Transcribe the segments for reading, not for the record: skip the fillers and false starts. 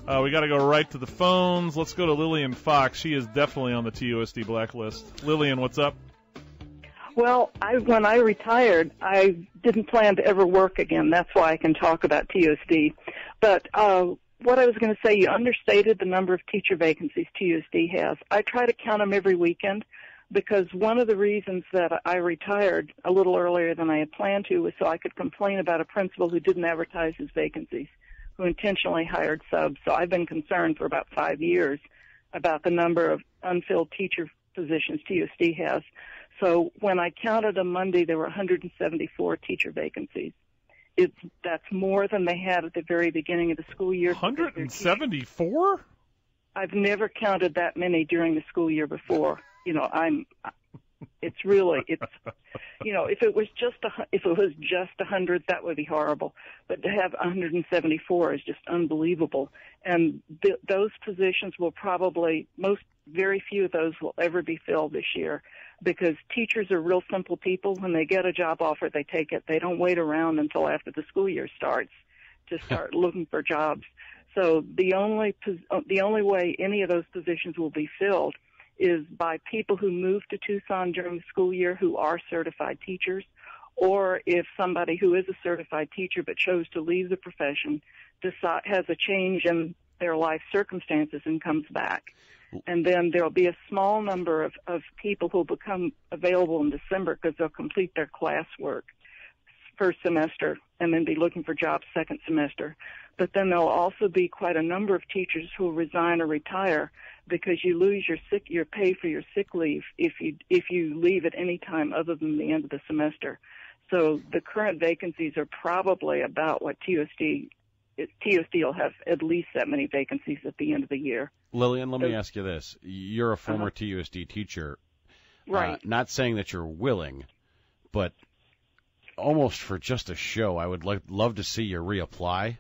We got to go right to the phones. Let's go to Lillian Fox. She is definitely on the TUSD blacklist. Lillian, what's up? Well, when I retired, I didn't plan to ever work again. That's why I can talk about TUSD. But what I was going to say, you understated the number of teacher vacancies TUSD has. I try to count them every weekend because one of the reasons that I retired a little earlier than I had planned to was so I could complain about a principal who didn't advertise his vacancies, who intentionally hired subs. So I've been concerned for about 5 years about the number of unfilled teacher positions TUSD has. So when I counted on Monday, there were 174 teacher vacancies. That's more than they had at the very beginning of the school year. 174? I've never counted that many during the school year before. If it was just 100, that would be horrible. But to have 174 is just unbelievable. And those positions will very few of those will ever be filled this year because teachers are real simple people. When they get a job offer, they take it. They don't wait around until after the school year starts to start looking for jobs. So the only way any of those positions will be filled is by people who move to Tucson during the school year who are certified teachers, or if somebody who is a certified teacher but chose to leave the profession has a change in their life circumstances and comes back. And then there'll be a small number of people who will become available in December because they'll complete their classwork first semester and then be looking for jobs second semester. But then there'll also be quite a number of teachers who will resign or retire because you lose your pay for your sick leave if you leave at any time other than the end of the semester. So the current vacancies are probably about what TUSD will have at least that many vacancies at the end of the year. Lillian, let me ask you this. You're a former TUSD teacher. Right. Not saying that you're willing, but almost for just a show, I would love to see you reapply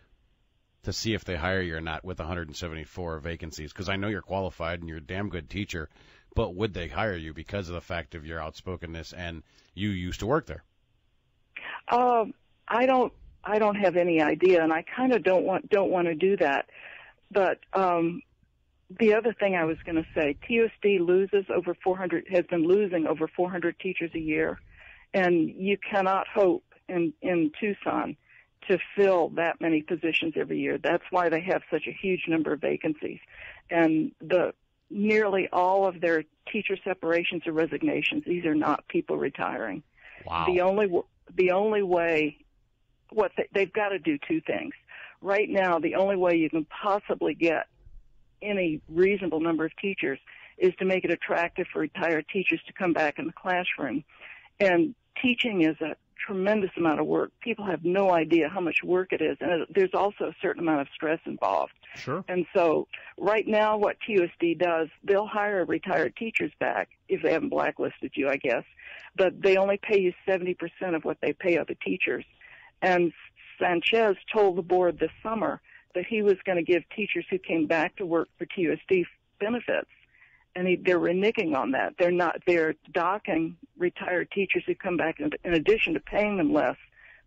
to see if they hire you or not with 174 vacancies, because I know you're qualified and you're a damn good teacher, but would they hire you because of the fact of your outspokenness and you used to work there? I don't have any idea, and I kind of don't want to do that. But the other thing I was going to say, TUSD has been losing over 400 teachers a year, and you cannot hope in Tucson to fill that many positions every year. That's why they have such a huge number of vacancies. And nearly all of their teacher separations or resignations, these are not people retiring. Wow. The only way, they've got to do two things. Right now, the only way you can possibly get any reasonable number of teachers is to make it attractive for retired teachers to come back in the classroom. And teaching is a tremendous amount of work. People have no idea how much work it is, and there's also a certain amount of stress involved. Sure. And so right now what TUSD does, they'll hire retired teachers back if they haven't blacklisted you, I guess, but they only pay you 70% of what they pay other teachers. And Sanchez told the board this summer that he was going to give teachers who came back to work for TUSD benefits. And they're reneging on that. They're docking retired teachers who come back in addition to paying them less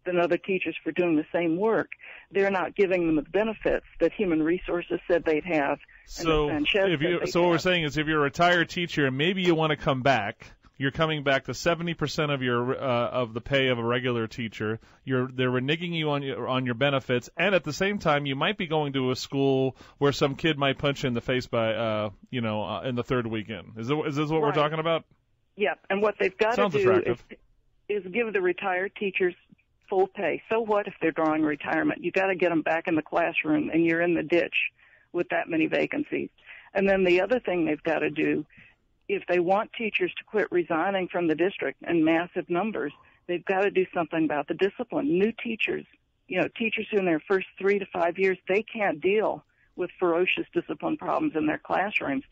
than other teachers for doing the same work. They're not giving them the benefits that Human Resources said they'd have. So what we're saying is if you're a retired teacher and maybe you want to come back, you're coming back to 70% of your of the pay of a regular teacher. They're reneging you on your benefits, and at the same time, you might be going to a school where some kid might punch you in the face by in the third weekend. Is this what we're talking about? Yeah, and what they've got to do is give the retired teachers full pay. So what if they're drawing retirement? You got to get them back in the classroom, and you're in the ditch with that many vacancies. And then the other thing they've got to do, if they want teachers to quit resigning from the district in massive numbers, they've got to do something about the discipline. New teachers, teachers who in their first 3 to 5 years, they can't deal with ferocious discipline problems in their classrooms.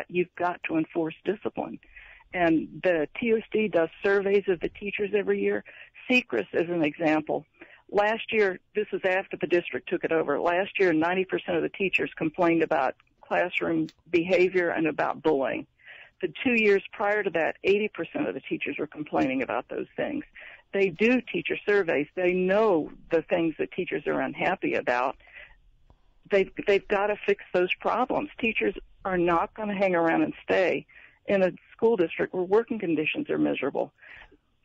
You've got to enforce discipline. And the TUSD does surveys of the teachers every year. Secrets is an example. Last year, this is after the district took it over. Last year, 90% of the teachers complained about classroom behavior and about bullying. The 2 years prior to that, 80% of the teachers were complaining about those things. They do teacher surveys. They know the things that teachers are unhappy about. they've got to fix those problems. Teachers are not going to hang around and stay in a school district where working conditions are miserable.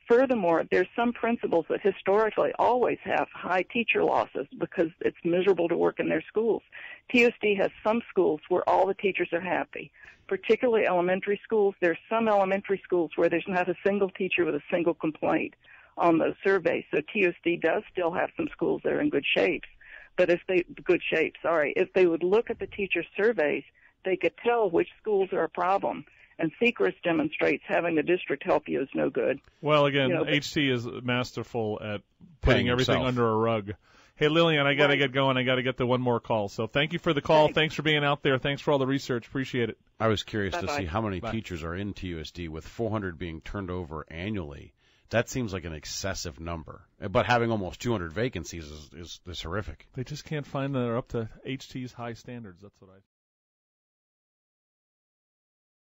Furthermore, there's some principals that historically always have high teacher losses because it's miserable to work in their schools. TUSD has some schools where all the teachers are happy, particularly elementary schools. There's some elementary schools where there's not a single teacher with a single complaint on those surveys. So TUSD does still have some schools that are in good shape. But if they would look at the teacher surveys, they could tell which schools are a problem. And Sechrist demonstrates having the district help you is no good. Well, again, HC is masterful at putting everything under a rug. Hey, Lillian, I got to get going. I got to get to one more call. So thank you for the call. Thanks for being out there. Thanks for all the research. Appreciate it. I was curious to see how many teachers are in TUSD with 400 being turned over annually. That seems like an excessive number. But having almost 200 vacancies is horrific. They just can't find that are up to HT's high standards. That's what I